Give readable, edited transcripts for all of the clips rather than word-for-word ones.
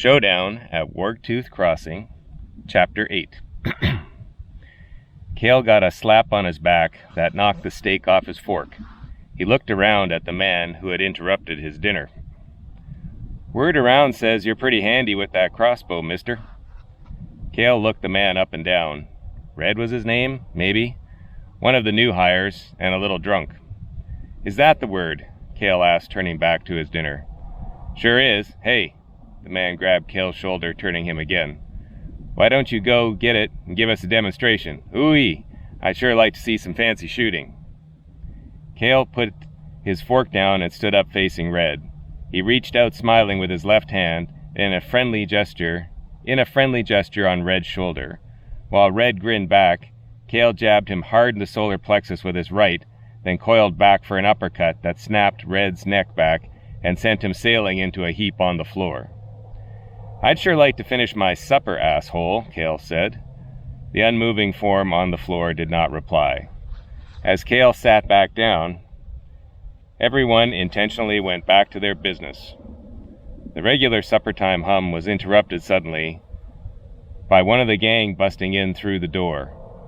Showdown at Warg-Tooth Crossing, Chapter 8. Cale got a slap on his back that knocked the steak off his fork. He looked around at the man who had interrupted his dinner. "Word around says you're pretty handy with that crossbow, mister." Cale looked the man up and down. Red was his name, maybe. One of the new hires, and a little drunk. "Is that the word?" Cale asked, turning back to his dinner. "Sure is. Hey." The man grabbed Cale's shoulder, turning him again. "Why don't you go get it and give us a demonstration? Ooh-ee, I'd sure like to see some fancy shooting." Cale put his fork down and stood up facing Red. He reached out smiling with his left hand in a friendly gesture on Red's shoulder. While Red grinned back, Cale jabbed him hard in the solar plexus with his right, then coiled back for an uppercut that snapped Red's neck back and sent him sailing into a heap on the floor. "I'd sure like to finish my supper, asshole," Cale said. The unmoving form on the floor did not reply. As Cale sat back down, everyone intentionally went back to their business. The regular supper-time hum was interrupted suddenly by one of the gang busting in through the door.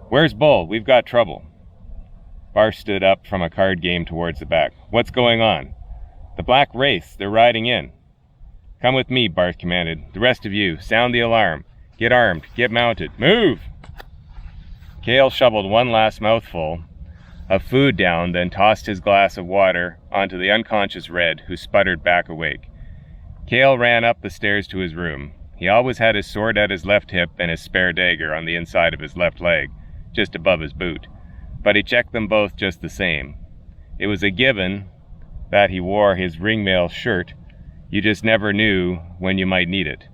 "Where's Bull? We've got trouble." Barth stood up from a card game towards the back. "What's going on?" "The Black Wraiths, they're riding in." "Come with me," Barth commanded. "The rest of you, sound the alarm. Get armed, get mounted, move!" Cale shoveled one last mouthful of food down, then tossed his glass of water onto the unconscious Red, who sputtered back awake. Cale ran up the stairs to his room. He always had his sword at his left hip and his spare dagger on the inside of his left leg, just above his boot. But he checked them both just the same. It was a given that he wore his ringmail shirt. You just never knew when you might need it.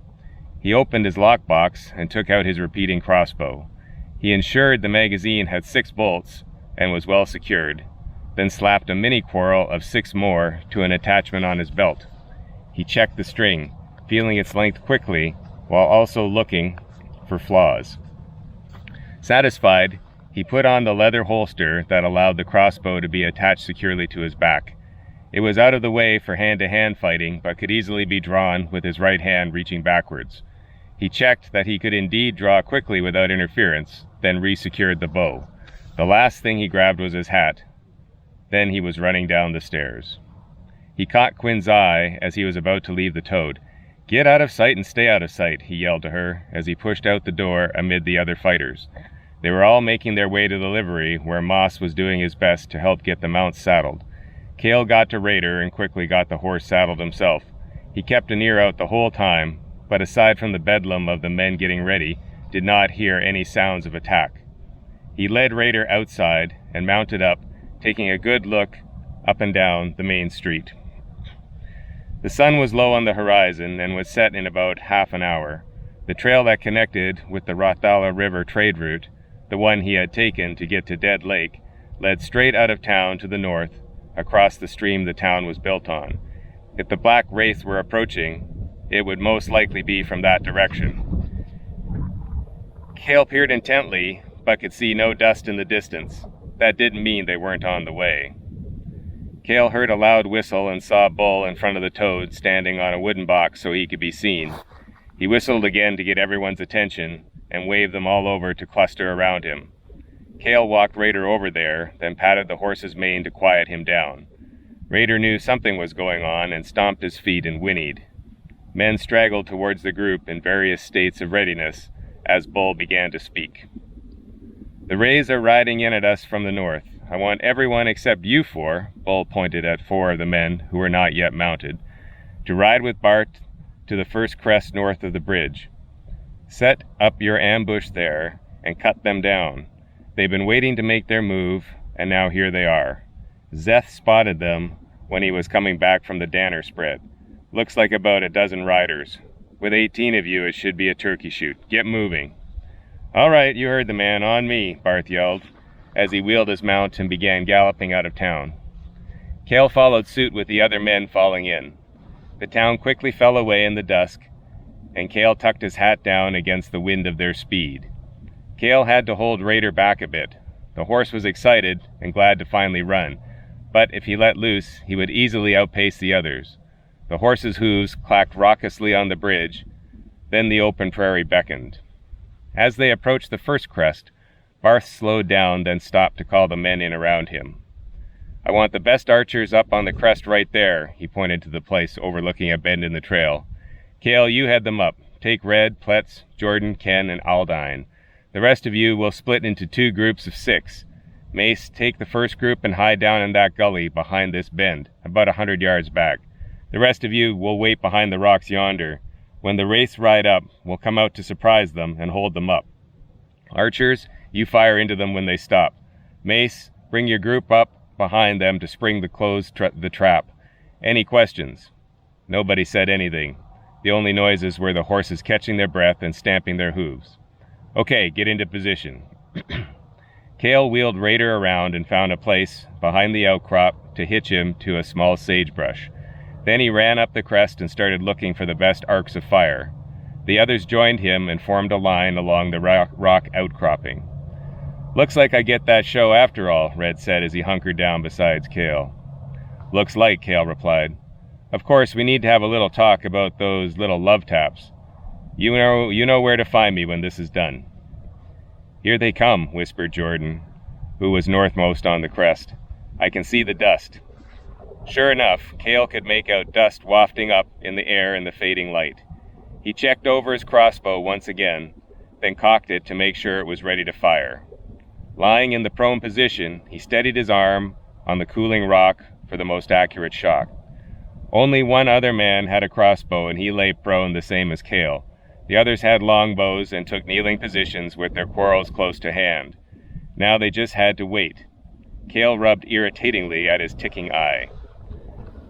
He opened his lockbox and took out his repeating crossbow. He ensured the magazine had 6 bolts and was well secured, then slapped a mini quarrel of 6 more to an attachment on his belt. He checked the string, feeling its length quickly while also looking for flaws. Satisfied, he put on the leather holster that allowed the crossbow to be attached securely to his back. It was out of the way for hand-to-hand fighting, but could easily be drawn with his right hand reaching backwards. He checked that he could indeed draw quickly without interference, then resecured the bow. The last thing he grabbed was his hat. Then he was running down the stairs. He caught Quinn's eye as he was about to leave the toad. "Get out of sight and stay out of sight," he yelled to her as he pushed out the door amid the other fighters. They were all making their way to the livery, where Moss was doing his best to help get the mounts saddled. Cale got to Raider and quickly got the horse saddled himself. He kept an ear out the whole time, but aside from the bedlam of the men getting ready, did not hear any sounds of attack. He led Raider outside and mounted up, taking a good look up and down the main street. The sun was low on the horizon and was set in about half an hour. The trail that connected with the Rothala River trade route, the one he had taken to get to Dead Lake, led straight out of town to the north, across the stream the town was built on. If the Black Wraiths were approaching, it would most likely be from that direction. Cale peered intently, but could see no dust in the distance. That didn't mean they weren't on the way. Cale heard a loud whistle and saw Bull in front of the toad standing on a wooden box so he could be seen. He whistled again to get everyone's attention and waved them all over to cluster around him. Cale walked Raider over there, then patted the horse's mane to quiet him down. Raider knew something was going on and stomped his feet and whinnied. Men straggled towards the group in various states of readiness as Bull began to speak. "The Rays are riding in at us from the north. I want everyone except you 4, Bull pointed at 4 of the men who were not yet mounted, to ride with Bart to the first crest north of the bridge. Set up your ambush there and cut them down. They've been waiting to make their move, and now here they are. Zeth spotted them when he was coming back from the Danner spread. Looks like about a dozen riders. With 18 of you, it should be a turkey shoot. Get moving." "All right, you heard the man. On me," Barth yelled, as he wheeled his mount and began galloping out of town. Cale followed suit with the other men falling in. The town quickly fell away in the dusk, and Cale tucked his hat down against the wind of their speed. Cale had to hold Raider back a bit. The horse was excited and glad to finally run, but if he let loose, he would easily outpace the others. The horse's hooves clacked raucously on the bridge, Then the open prairie beckoned. As they approached the first crest, Barth slowed down, then stopped to call the men in around him. "I want the best archers up on the crest right there," he pointed to the place overlooking a bend in the trail. "Cale, you head them up. Take Red, Pletz, Jordan, Ken, and Aldine. The rest of you will split into 2 groups of 6. Mace, take the first group and hide down in that gully behind this bend, about 100 yards back. The rest of you will wait behind the rocks yonder. When the wraiths ride up, we'll come out to surprise them and hold them up. Archers, you fire into them when they stop. Mace, bring your group up behind them to spring the trap. Any questions?" Nobody said anything. The only noises were the horses catching their breath and stamping their hooves. "Okay, get into position." Cale wheeled Raider around and found a place behind the outcrop to hitch him to a small sagebrush. Then he ran up the crest and started looking for the best arcs of fire. The others joined him and formed a line along the rock outcropping. "Looks like I get that show after all," Red said as he hunkered down beside Cale. "Looks like," Cale replied. "Of course, we need to have a little talk about those little love taps. You know where to find me when this is done." "Here they come," whispered Jordan, who was northmost on the crest. "I can see the dust." Sure enough, Cale could make out dust wafting up in the air in the fading light. He checked over his crossbow once again, then cocked it to make sure it was ready to fire. Lying in the prone position, he steadied his arm on the cooling rock for the most accurate shot. Only one other man had a crossbow, and he lay prone the same as Cale. The others had longbows and took kneeling positions with their quarrels close to hand. Now they just had to wait. Cale rubbed irritatingly at his ticking eye.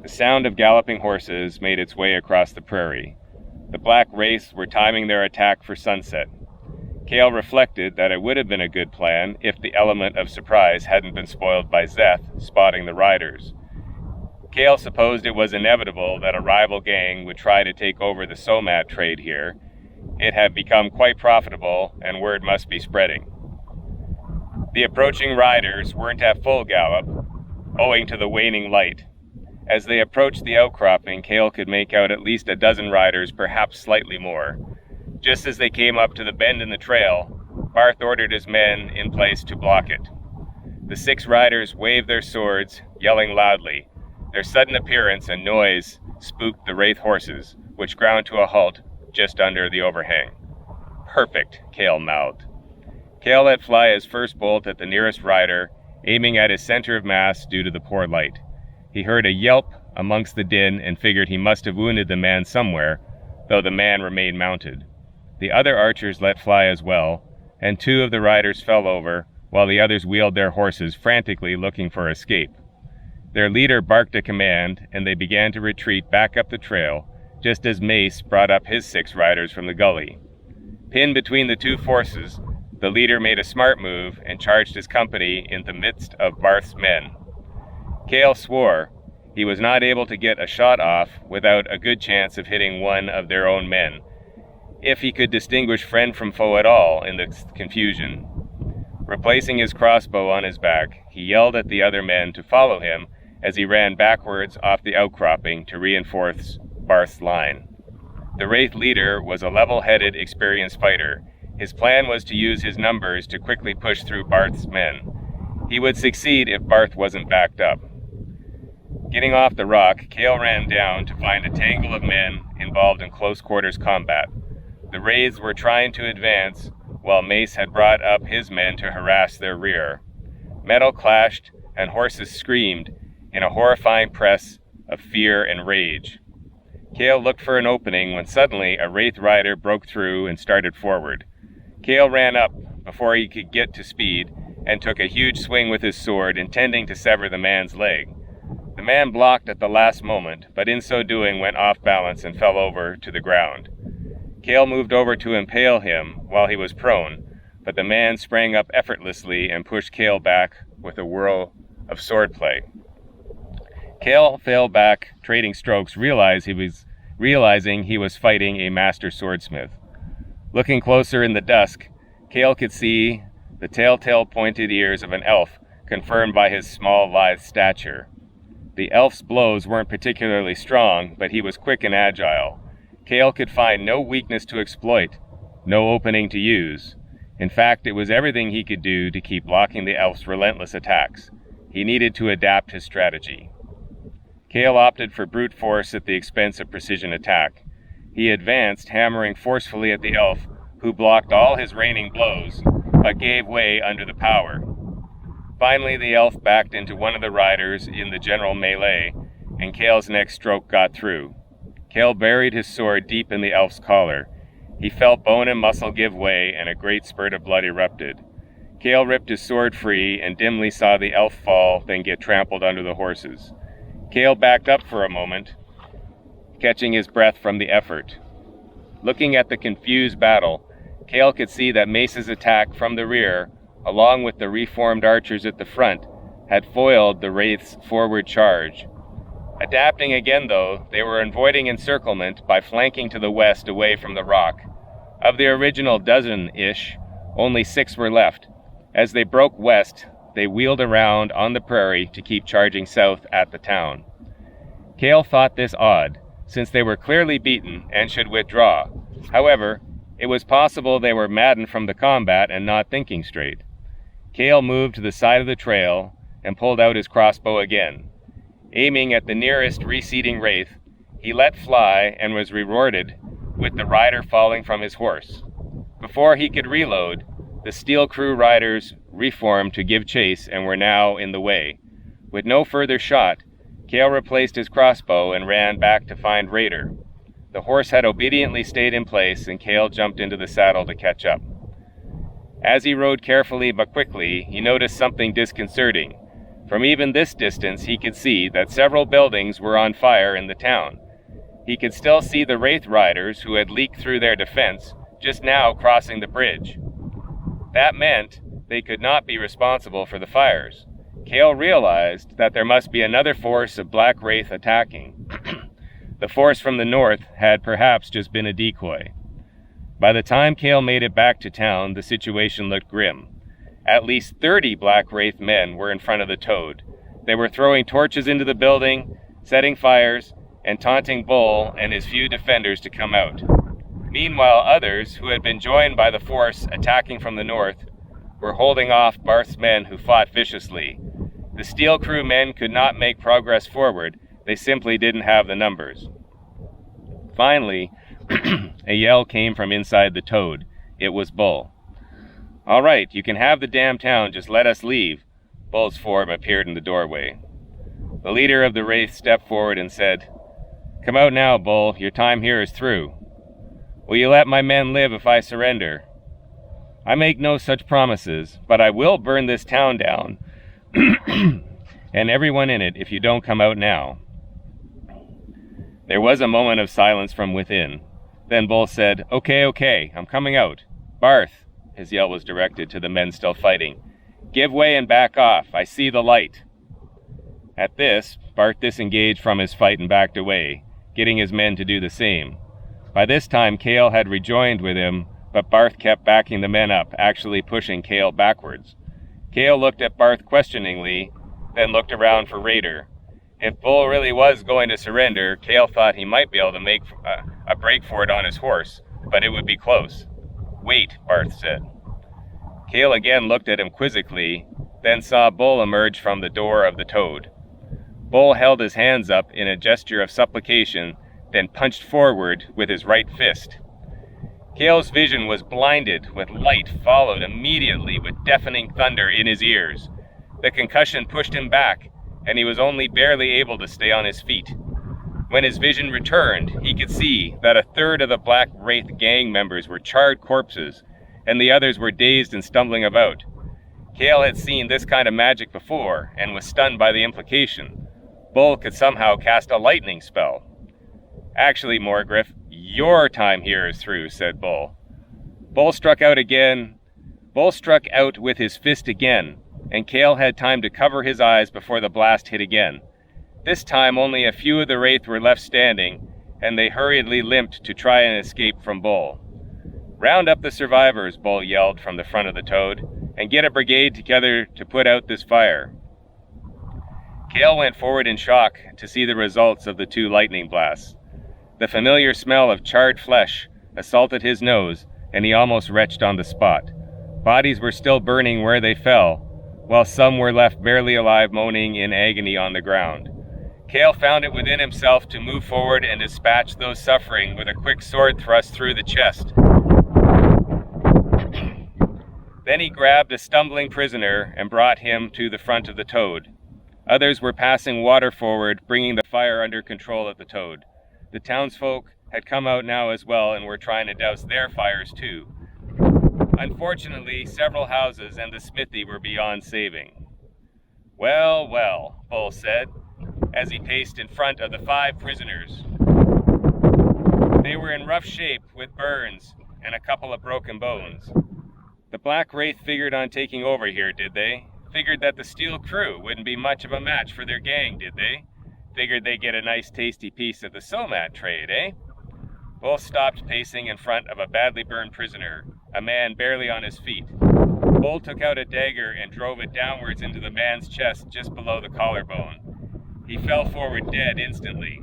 The sound of galloping horses made its way across the prairie. The black wraiths were timing their attack for sunset. Cale reflected that it would have been a good plan if the element of surprise hadn't been spoiled by Szeth spotting the riders. Cale supposed it was inevitable that a rival gang would try to take over the Somat trade here. It had become quite profitable, and word must be spreading. The approaching riders weren't at full gallop, owing to the waning light. As they approached the outcropping, Cale could make out at least a dozen riders, perhaps slightly more. Just as they came up to the bend in the trail, Barth ordered his men in place to block it. The 6 riders waved their swords, yelling loudly. Their sudden appearance and noise spooked the wraith horses, which ground to a halt just under the overhang. "Perfect," Cale mouthed. Cale let fly his first bolt at the nearest rider, aiming at his center of mass due to the poor light. He heard a yelp amongst the din and figured he must have wounded the man somewhere, though the man remained mounted. The other archers let fly as well, and 2 of the riders fell over, while the others wheeled their horses frantically looking for escape. Their leader barked a command, and they began to retreat back up the trail, just as Mace brought up his 6 riders from the gully. Pinned between the 2 forces, the leader made a smart move and charged his company in the midst of Barth's men. Cale swore he was not able to get a shot off without a good chance of hitting one of their own men, if he could distinguish friend from foe at all in the confusion. Replacing his crossbow on his back, he yelled at the other men to follow him as he ran backwards off the outcropping to reinforce Barth's line. The wraith leader was a level-headed, experienced fighter. His plan was to use his numbers to quickly push through Barth's men. He would succeed if Barth wasn't backed up. Getting off the rock, Cale ran down to find a tangle of men involved in close-quarters combat. The wraiths were trying to advance, while Mace had brought up his men to harass their rear. Metal clashed, and horses screamed in a horrifying press of fear and rage. Cale looked for an opening when suddenly a wraith rider broke through and started forward. Cale ran up before he could get to speed and took a huge swing with his sword, intending to sever the man's leg. The man blocked at the last moment, but in so doing went off balance and fell over to the ground. Cale moved over to impale him while he was prone, but the man sprang up effortlessly and pushed Cale back with a whirl of swordplay. Cale fell back, trading strokes, realizing he was fighting a master swordsmith. Looking closer in the dusk, Cale could see the telltale pointed ears of an elf, confirmed by his small, lithe stature. The elf's blows weren't particularly strong, but he was quick and agile. Cale could find no weakness to exploit, no opening to use. In fact, it was everything he could do to keep blocking the elf's relentless attacks. He needed to adapt his strategy. Cale opted for brute force at the expense of precision attack. He advanced, hammering forcefully at the elf, who blocked all his raining blows, but gave way under the power. Finally, the elf backed into one of the riders in the general melee, and Cale's next stroke got through. Cale buried his sword deep in the elf's collar. He felt bone and muscle give way, and a great spurt of blood erupted. Cale ripped his sword free and dimly saw the elf fall, then get trampled under the horses. Cale backed up for a moment, catching his breath from the effort. Looking at the confused battle, Cale could see that Mace's attack from the rear, along with the reformed archers at the front, had foiled the Wraith's forward charge. Adapting again, though, they were avoiding encirclement by flanking to the west away from the rock. Of the original dozen-ish, only 6 were left. As they broke west, they wheeled around on the prairie to keep charging south at the town. Cale thought this odd, since they were clearly beaten and should withdraw. However, it was possible they were maddened from the combat and not thinking straight. Cale moved to the side of the trail and pulled out his crossbow again. Aiming at the nearest receding wraith, he let fly and was rewarded with the rider falling from his horse. Before he could reload, the Steel Crew riders reformed to give chase and were now in the way. With no further shot, Cale replaced his crossbow and ran back to find Raider. The horse had obediently stayed in place, and Cale jumped into the saddle to catch up. As he rode carefully but quickly, he noticed something disconcerting. From even this distance, he could see that several buildings were on fire in the town. He could still see the Wraith riders who had leaked through their defense, just now crossing the bridge. That meant they could not be responsible for the fires. Cale realized that there must be another force of Black Wraith attacking. The force from the north had perhaps just been a decoy. By the time Cale made it back to town, the situation looked grim. At least 30 Black Wraith men were in front of the Toad. They were throwing torches into the building, setting fires, and taunting Bull and his few defenders to come out. Meanwhile, others, who had been joined by the force attacking from the north, were holding off Barth's men who fought viciously. The Steel Crew men could not make progress forward. They simply didn't have the numbers. Finally, a yell came from inside the Toad. It was Bull. "All right, you can have the damn town, just let us leave." Bull's form appeared in the doorway. The leader of the Wraith stepped forward and said, "Come out now, Bull, your time here is through." "Will you let my men live if I surrender?" "I make no such promises, but I will burn this town down, and everyone in it if you don't come out now." There was a moment of silence from within. Then Bull said, Okay, I'm coming out. Barth," his yell was directed to the men still fighting, "give way and back off. I see the light." At this, Barth disengaged from his fight and backed away, getting his men to do the same. By this time, Cale had rejoined with him, but Barth kept backing the men up, actually pushing Cale backwards. Cale looked at Barth questioningly, then looked around for Raider. If Bull really was going to surrender, Cale thought he might be able to make a break for it on his horse, but it would be close. "Wait," Barth said. Cale again looked at him quizzically, then saw Bull emerge from the door of the Toad. Bull held his hands up in a gesture of supplication, then punched forward with his right fist. Cale's vision was blinded, with light followed immediately with deafening thunder in his ears. The concussion pushed him back, and he was only barely able to stay on his feet. When his vision returned, he could see that a third of the Black Wraith gang members were charred corpses, and the others were dazed and stumbling about. Cale had seen this kind of magic before, and was stunned by the implication. Bull could somehow cast a lightning spell. "Actually, Morgriff, your time here is through," said Bull. Bull struck out with his fist again, and Cale had time to cover his eyes before the blast hit again. This time only a few of the Wraith were left standing, and they hurriedly limped to try and escape from Bull. "Round up the survivors," Bull yelled from the front of the Toad, "and get a brigade together to put out this fire." Cale went forward in shock to see the results of the 2 lightning blasts. The familiar smell of charred flesh assaulted his nose, and he almost retched on the spot. Bodies were still burning where they fell, while some were left barely alive, moaning in agony on the ground. Cale found it within himself to move forward and dispatch those suffering with a quick sword thrust through the chest. Then he grabbed a stumbling prisoner and brought him to the front of the Toad. Others were passing water forward, bringing the fire under control at the Toad. The townsfolk had come out now as well and were trying to douse their fires too. Unfortunately, several houses and the smithy were beyond saving. "Well, well," Bull said, as he paced in front of the 5 prisoners. They were in rough shape with burns and a couple of broken bones. The Black Wraith figured on taking over here, did they? Figured that the Steel Crew wouldn't be much of a match for their gang, did they? Figured they'd get a nice tasty piece of the Somat trade, eh? Bull stopped pacing in front of a badly burned prisoner, a man barely on his feet. Bull took out a dagger and drove it downwards into the man's chest just below the collarbone. He fell forward dead instantly.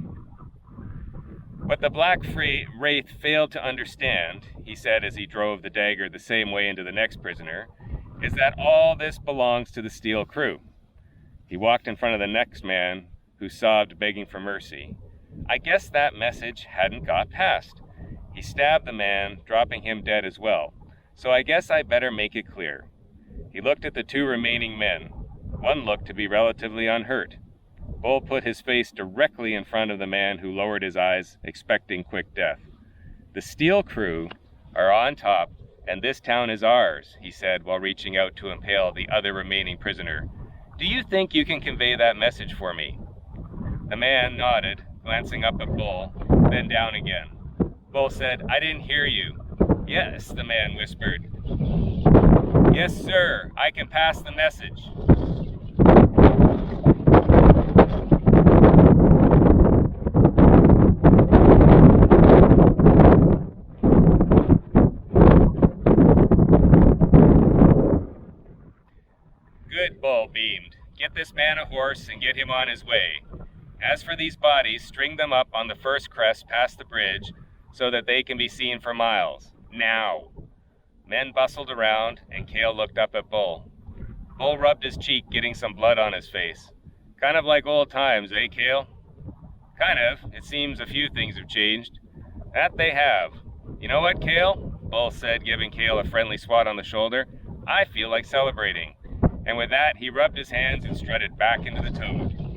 What the Black Wraith failed to understand, he said as he drove the dagger the same way into the next prisoner, is that all this belongs to the Steel Crew. He walked in front of the next man, who sobbed, begging for mercy. I guess that message hadn't got past. He stabbed the man, dropping him dead as well, so I guess I better make it clear. He looked at the 2 remaining men. One looked to be relatively unhurt. Bull put his face directly in front of the man, who lowered his eyes, expecting quick death. The Steel Crew are on top, and this town is ours, he said while reaching out to impale the other remaining prisoner. Do you think you can convey that message for me? The man nodded, glancing up at Bull, then down again. Bull said, I didn't hear you. Yes, the man whispered. Yes, sir, I can pass the message. Good, Bull beamed. Get this man a horse and get him on his way. As for these bodies, string them up on the first crest past the bridge so that they can be seen for miles. Now. Men bustled around, and Cale looked up at Bull. Bull rubbed his cheek, getting some blood on his face. Kind of like old times, eh, Cale? Kind of. It seems a few things have changed. That they have. You know what, Cale? Bull said, giving Cale a friendly swat on the shoulder. I feel like celebrating. And with that, he rubbed his hands and strutted back into the Toad.